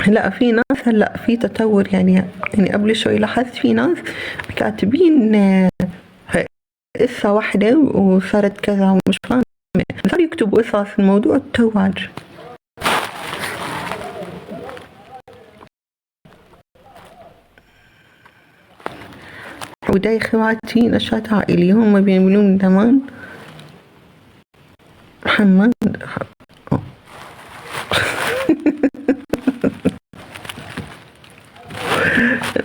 لأ في ناس هلأ في تطور يعني قبل شوي لاحظت في ناس كاتبين قصة واحدة وصارت كذا ومش فاهمة، صاروا يكتبوا قصص. الموضوع تطور. وده خواتي نشاط عائلي هم بيعملوه من زمان. محمد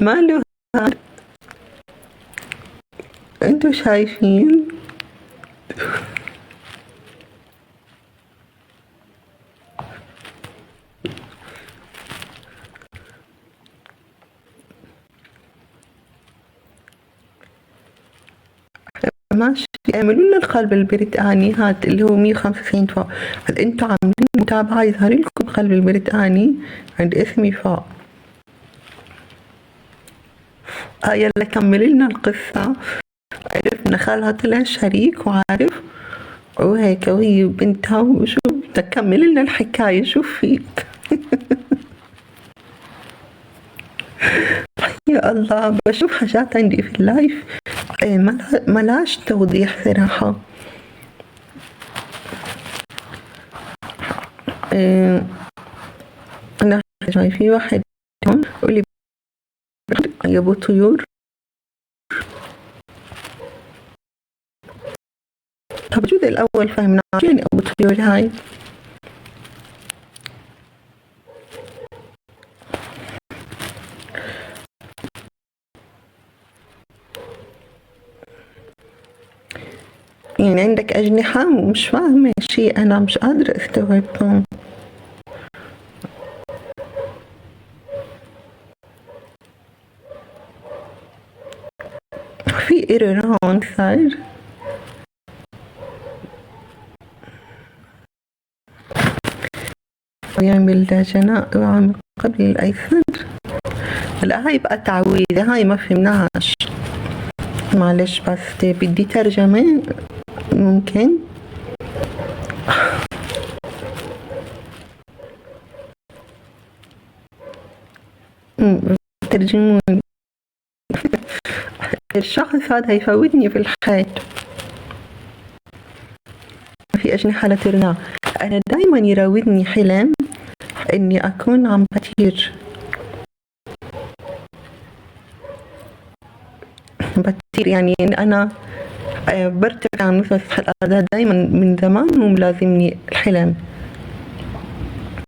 ماله هاد؟ انتوا شايفين؟ ماشي، اعملوا لنا القلب البريطاني هاد اللي هو 195 فوق. هاد انتوا عاملين متابعة يظهر لكم القلب البريطاني عند اسمي فوق. يلا كملي لنا القصة. عرفنا خالها طلع شريك وعارف وهيك وهي بنتها وشو. تكمل لنا الحكاية شو فيك. يا الله بشوف حاجات عندي في اللايف ملاش توضيح صراحة. أنا جاي في واحد هون يقولي يا أبو طيور. طب الجزء الأول فهمنا يعني أبو طيور هاي. يعني عندك أجنحة ومش فاهمة شيء، أنا مش قادرة أستوعبهم. في إيرور هون صار. ويعمل جناء وعم قبل الأيسر. لا هاي بقى تعويذة، هاي ما فهمناهاش. معلش بس بدي ترجمة ممكن. ترجمون. الشخص هذا يفوتني في الحيط. في أجنحة لا ترنى. أنا دايما يراودني حلم إني أكون عم بطير يعني إن أنا برتفع عن نصف الأرض. دايما من زمان مو ملازمني الحلم.